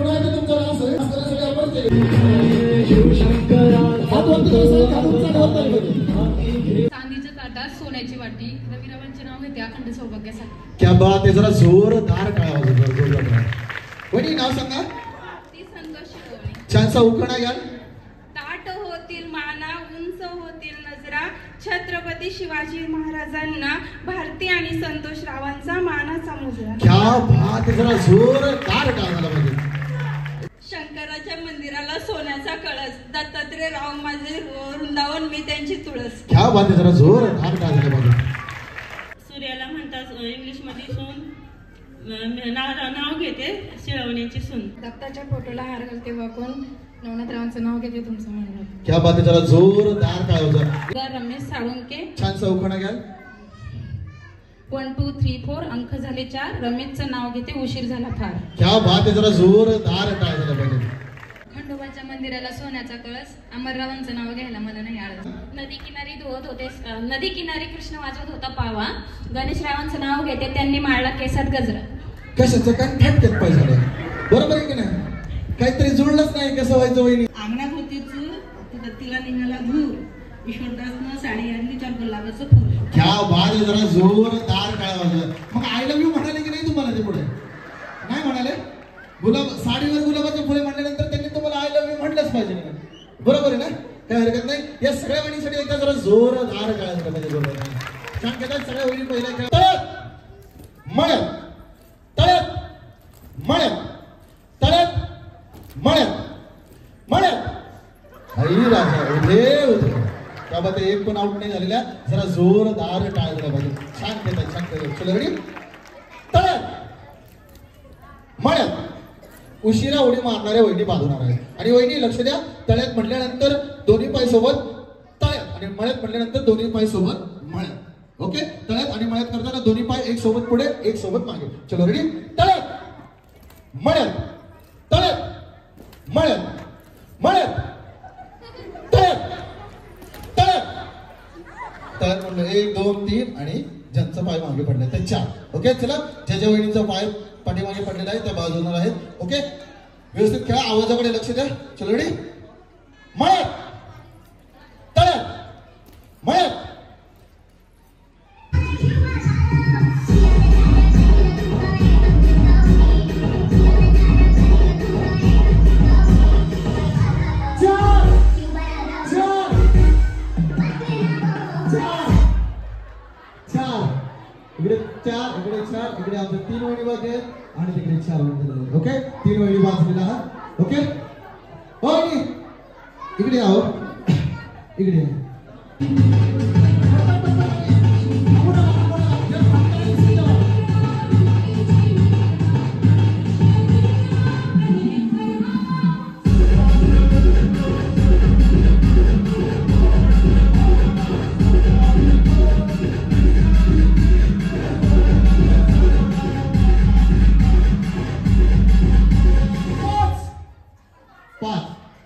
पुन्हा एकदा तुमचं नाव सगळे आपण केले चांदीच्या ताटात सोन्याची वाटी रविरावांचे नाव घेते अखंड सौभाग्यासाठी. क्या बात आहे. जरा जोरदार टाळ्या. वहिनी नाव सांगा. ती संतोष शिकवणी. छानसा उखाणा घ्या. ताट होतील माना उंच होतील नजरा छत्रपती शिवाजी महाराजांना भारती आणि संतोष रावांचा मानाचा मुजरा. क्या बात आहे. जरा जोरदार टाळ्या पाहिजे. शंकराच्या मंदिराला सोन्याचा कळस दत्तात्रय राव माझे वृंदावन मी त्यांची तुळस. क्या बात आहे. जरा जोरदार टाळ्या पाहिजे. सूर्याला म्हणतात इंग्लिश मध्ये सून नाव घेते शिळवण्याची सून. दत्ताच्या फोटोला हार घालते वाकून नवनाथरावांचं नाव घेते तुमचं म्हणणं. क्या बात आहे. जरा जोरदार टाळ्या. रमेश साळुंके. छानसा उखाणा घ्या. 1 2 3 4 अंक झाले 4 रमेशचं नाव घेते उशीर झाला फार. क्या बात आहे. जरा जोरदार टाळ्या पाहिजे. खंडोबाच्या मंदिराला सोन्याचा कळस अमररावांचं नाव घ्यायला मला नाही आलं. नदी किनारी धुवत होते नदी किनारी कृष्ण वाजवत होता पावा गणेशरावांचं नाव घेते त्यांनी माळला केसात गजरा. कशाचं काय फटक्यात पाहिजे. बरोबर आहे की नाही. काहीतरी जुळलंच नाही. कसं व्हायचं वहिनी. अंगणात होती चूर तिला निघाला धूर ईश्वरदासनं साडी आणली चार गुलाबाचं फूल. क्या बात आहे. जरा जोरदार टाळ्या. मग आय लव्ह यू म्हणाले की नाही तुम्हाला ते पुढे नाही म्हणाले. गुलाब साडीवर गुलाबाचे फुले म्हणल्यानंतर त्यांनी तुम्हाला आय लव्ह यू म्हटलंच पाहिजे. बरोबर आहे ना. काही हरकत नाही. या सगळ्या वहिनीसाठी एकदा जरा जोरदार टाळ्या पाहिजे. बरोबर छान घेतात सगळ्या वहिनी. पहिल्या खेळ तळ्यात मळ्यात तळ्यात मळ्यात तळ्यात मळ्यात मळ्यात आई राजा उदे उदे. त्या बाबत एक पण आउट नाही झालेल्या. जरा जोरदार टाळ्या पाहिजे. छान खेळतात छान खेळतात. चला रेडी. तळ्यात मळ्यात उशिरा उडी मारणाऱ्या वहिनी बांधणार आहे. आणि वहिनी लक्ष द्या. तळ्यात म्हटल्यानंतर दोन्ही पाय सोबत तळ्यात आणि मळ्यात म्हटल्यानंतर दोन्ही पाय सोबत मळ्यात. ओके. तळ्यात आणि मळ्यात करताना दोन्ही पाय एक सोबत पुढे एक सोबत मागे. चलो रेडी. तळ्यात मळ्यात तळ्यात मळ्यात मळ्यात तळ्यात तळ्यात तळ्यात म्हणलं 1 2 3 आणि ज्यांचं पाय मागे पडलं ते 4. ओके. चला ज्याच्या वहिनीचा पाय पाठीमागे पडलेला आहे त्या बाजूला आहेत. ओके. व्यवस्थित खेळा. आवाजाकडे लक्ष द्या. चलो रेडी. मळ्यात तळ्यात मळ्यात. इकडे 4 इकडे 4 इकडे आमचे 3 वहिनी बाकी आहेत आणि तिकडे 4 वहिनी. ओके. 3 वहिनी वाचलेला आहात. ओके. हो इकडे आहो इकडे.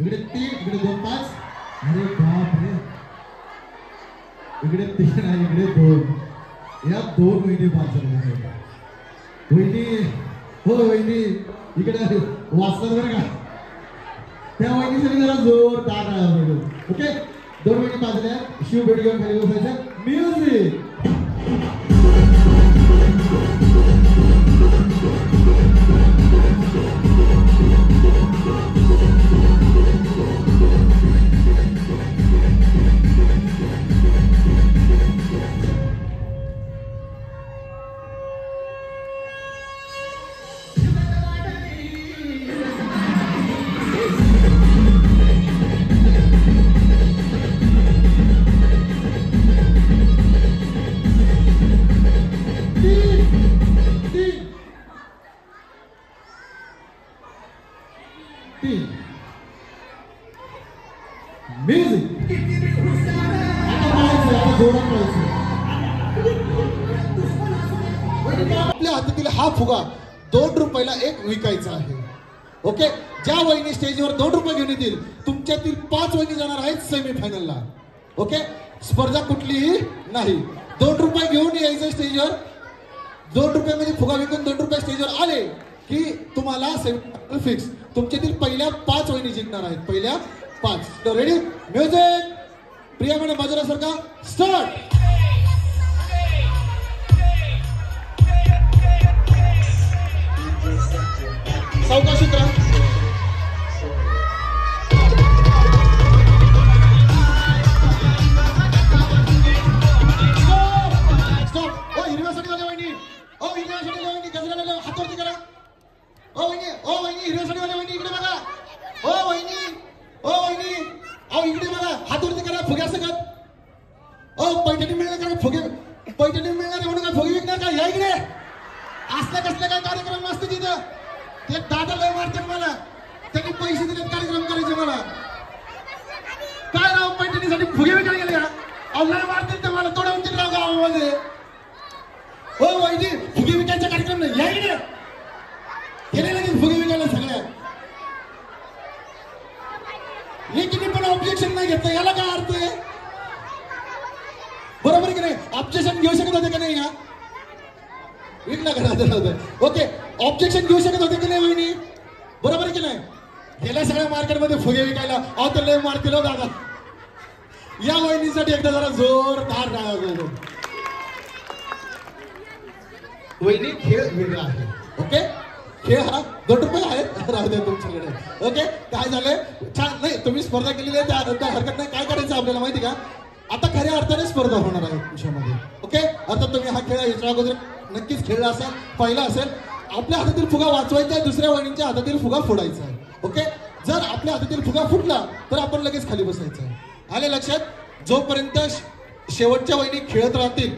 इकडे 3 इकडे 2 5. अरे बाप रे. इकडे 3 आणि इकडे 2. या 2 वहिनी वाचल्या आहेत. वहिनी हो वहिनी इकडे वाचतात बरं का. त्या वहिनीसाठी जरा जोरदार टाळ्या. ओके. 2 वहिनी वाचल्या. शिव भेट घेऊन खाली बसायचं. म्युझिक. आपल्या हातातील हा फुगा 2 रुपयाला एक विकायचा आहे. ओके. ज्या वहिनी स्टेजवर 2 रुपये घेऊन येतील तुमच्यातील 5 वहिनी जाणार आहेत सेमीफायनलला. ओके. स्पर्धा कुठलीही नाही. 2 रुपये घेऊन यायचं स्टेजवर. 2 रुपयामध्ये फुगा विकून 2 रुपये स्टेजवर आले की तुम्हाला सेमीफायनल फिक्स. तुमच्यातील पहिल्या 5 वहिनी जिंकणार आहेत. पहिल्या 5. रेडी? म्युझिक. प्रिया मॅडम बाजूला सरका. स्टार्ट. सावकाश उतरा. स्टॉप. ओ हिरव्या साडीवाल्या वहिनी, ओ हिरव्या साडीवाल्या वहिनी, गजराला हातावरती करा. ओ वहिनी हिरव्या साडीवाल्या वहिनी इकडे बघा. ओ वहिनी अहो इकडे बघा, हातावरती करा. फुग्या सकट. ओ पैठणी मिळणार का? फुगे पैठणी मिळणार म्हणून का फुगे विकणार का? या इकडे. असल्या कसल्या काय कार्यक्रम नसते तिथं. ते दादा लय मारतात मला. त्यांनी पैसे दिले कार्यक्रम करायचे मला. काय राव पैठणीसाठी फुगे विकायला गेले का? अहो लय मारतील ते मला. तोडवून तिकडे राव गावामध्ये. हो वहिनी फुगे विकायचा कार्यक्रम नाही. या इकडे. गेले लगेच फुगे विकायला सगळ्या. लेकिन पण ऑब्जेक्शन नाही घेतलं. याला काय अर्थ आहे? बरोबर आहे की नाही? ऑब्जेक्शन घेऊ शकत होते का नाही? या विकला करा. ओके ऑब्जेक्शन घेऊ शकत होते की नाही वहिनी? बरोबर आहे की नाही? गेल्या सगळ्या मार्केटमध्ये फुगे विकायला. अहो तर लय मारतील हो दादा. या वहिनीसाठी एकदा जरा जोरदार राहा. वहिनी खेळ वेगळा आहे. ओके खेळ हा 2 रुपये आहेत. राहू द्या तुमच्याकडे. ओके काय झालंय? छान नाही तुम्ही स्पर्धा केलेली आहे त्या हरकत नाही. काय करायचं आपल्याला माहिती का? आता खऱ्या अर्थाने स्पर्धा होणार आहे तुमच्यामध्ये. ओके अर्थात तुम्ही हा खेळ याच्या अगोदर नक्कीच खेळला असाल, पाहिला असेल. आपल्या हातातील फुगा वाचवायचा आहे, दुसऱ्या वहिनींच्या हातातील फुगा फोडायचा आहे. ओके जर आपल्या हातातील फुगा फुटला तर आपण लगेच खाली बसायचं आहे. आले लक्षात? जोपर्यंत शेवटच्या वहिनी खेळत राहतील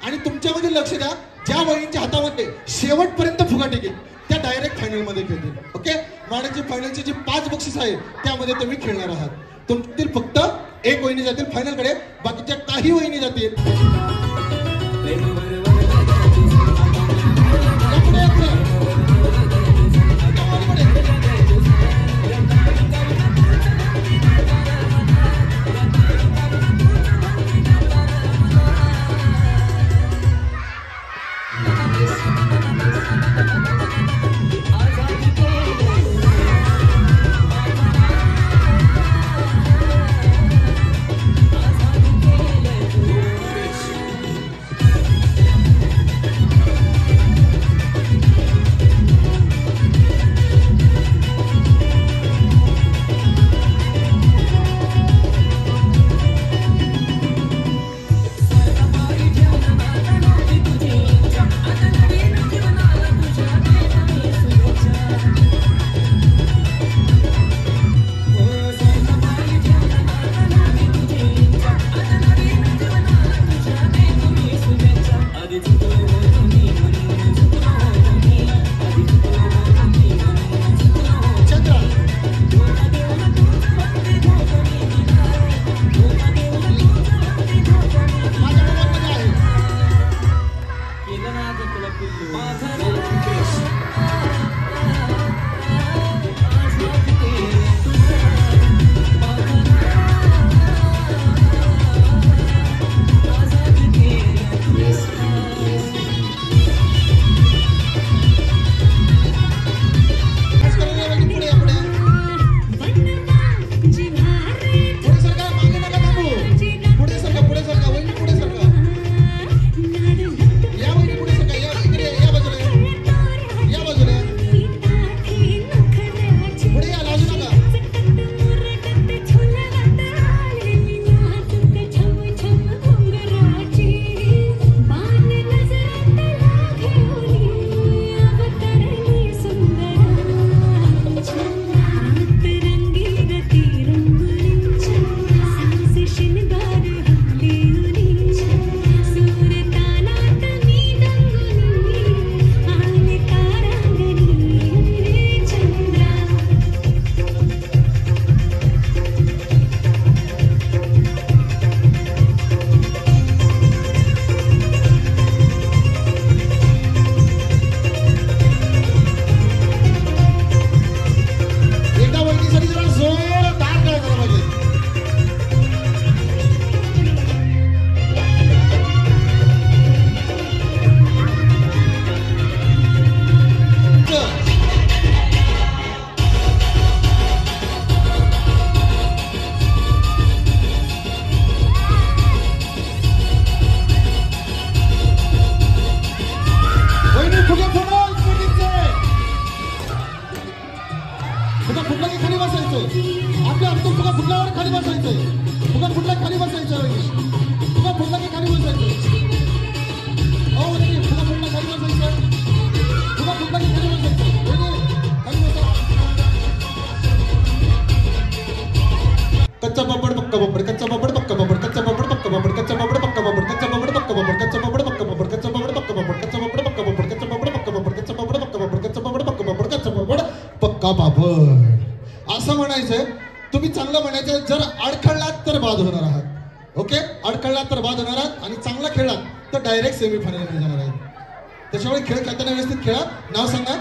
आणि तुमच्यामध्ये लक्ष द्या, ज्या वहिनींच्या हातामध्ये शेवटपर्यंत फुगा टिकेल त्या डायरेक्ट फायनल मध्ये खेळतील. ओके मानाची फायनलची जी 5 बक्षीस आहेत त्यामध्ये तुम्ही खेळणार आहात. तुमच्यातील फक्त 1 वहिनी जातील फायनल कडे, बाकीच्या काही वहिनी जातील. पक्का पापड असं म्हणायचंय. तुम्ही चांगलं म्हणायचं. जर अडखळलात तर बाद होणार आहात. ओके, अडखळलात तर बाद होणार आहात आणि चांगला खेळलात तर डायरेक्ट सेमीफायनल मध्ये जाणार आहेत. त्याच्यामुळे खेळ खेळताना व्यवस्थित खेळा. नाव सांगा.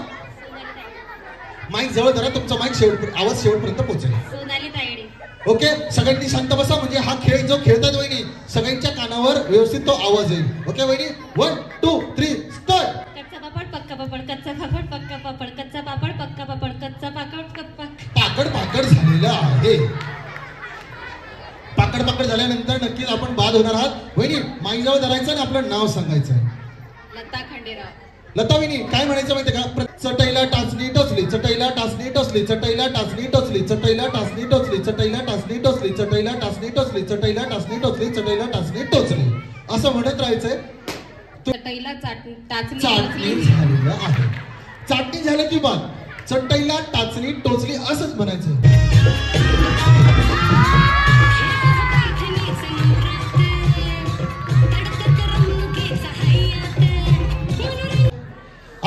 माईक जवळ धरा. तुमचा माईक आवाज शेवटपर्यंत पोहोचेल. सोनाली तायडे. ओके, सगळ्यांनी शांत बसा. म्हणजे हा खेळ जो खेळतात वहिनी सगळ्यांच्या कानावर व्यवस्थित तो आवाज येईल. ओके वहिनी, 1 2 3 स्टार्ट. कच्चा पापड पक्का पापड, कच्चा पापड पक्का पापड, कच्चा पापड पक्का पापड, कच्चा पाकड पाकड झालेलं आहे. पाकड पाकड झाल्यानंतर नक्कीच आपण बाद होणार आहात. वहिनी माईक जवळ धरायचं आणि आपलं नाव सांगायचं. लता खंडेराव. लता वहिनी काय म्हणायचं माहितीये का? चटईला टाचणी टोचली, चटईला टाचणी टोचली, चटईला टाचणी टोचली, चटईला टाचणी टोचली, चटईला टाचणी टोचली, चटईला टाचणी टोचली, चटईला टाचणी टोचली, चटईला टाचणी टोचली असं म्हणत राहायचंय. चटईला टाचणी झालेलं आहे. चाटणी झालं की बाद. चटईला टाचणी टोचली असंच म्हणायचं.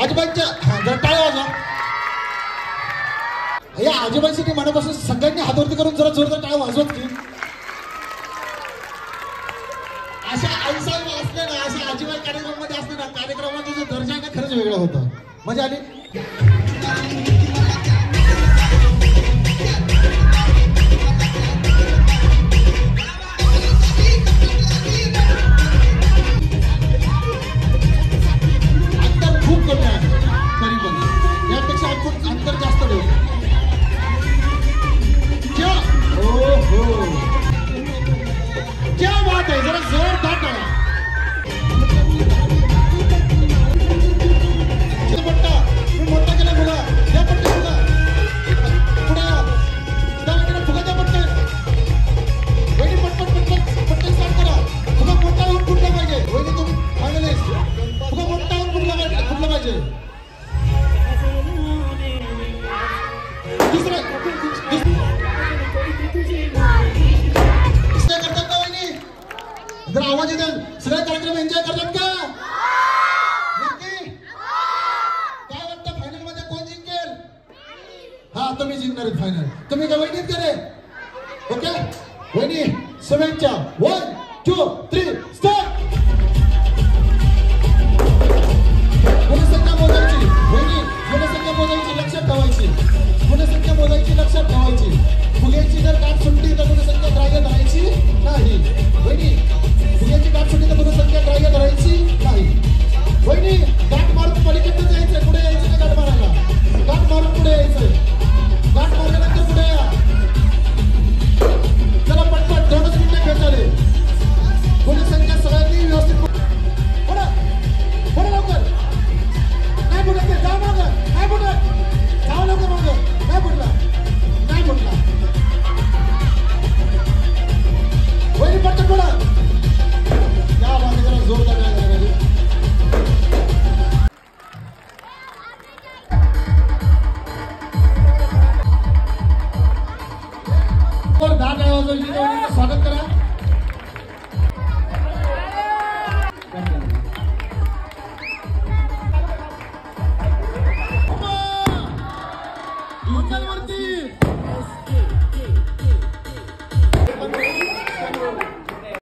आजोबांच्या जरा टाळ्या वाजवा. या आजोबांसाठी मनापासून सगळ्यांनी हातवरती करून जरा जोरदार टाळ्या वाजवत की. अशा आईसाहेब असले ना, अशा आजीबाई कार्यक्रमामध्ये असले ना, कार्यक्रमाचा जो दर्जा आहे ना खरंच वेगळा होता. मजा आली. अंतर जास्त ठेवू. क्या बात आहे. जरा जोरदार टाळा. पट्टा मी मोठा केला फुगा. या पट्टे फुगा पुढे या. त्या फुगा द्या पट्टे. वहिनी पटपट पटपट पट्टे स्टार्ट करा. फुगा मोठा होऊन फुटला पाहिजे. वहिनी तुम्ही फायनलिस्ट. फुगा मोठा होऊन फुटला पाहिजे. करतात का वहिनी? जर आवाज येईल. सगळे कार्यक्रम एन्जॉय करतात का? नक्की? काय वाटतं फायनल मध्ये कोण जिंकेल? हा तुम्ही जिंकणार आहेत फायनल. तुम्ही का वहिनीत करे? ओके वहिनी शुभेच्छा. 1 2 3 स्टार्ट. गुणसंख्या मोजायची वहिनी. गुणसंख्या मोजायची लक्षात ठेवायची. गुणसंख्या मोजायची लक्षात ठेवायची. फुग्याची जर गाठ सुटली तर गुणसंख्या ग्राह्य धरायची नाही. वहिनी फुग्याची गाठ सुटली तर गुणसंख्या ग्राह्य धरायची नाही. वहिनी गाठ मारून पलीकडे जायचं. पुढे यायचं नाही. गाठ मारायला गाठ मारून पुढे यायचं. गाठ मारल्यानंतर पुढे या. चला पटपट 2च मिनिटं खेळ झाले. गुणसंख्या सगळ्यांनी व्यवस्थित पुढे पुढे लवकर. नाही पुढे जाऊ मागं. नाही पुढे जाऊ लवकर मागं. नाही पुढला नाही पुढला. वहिनी पटकन पुढे. या मागे जरा जोरदार काय झालं पाहिजे. 10 स्वागत करा.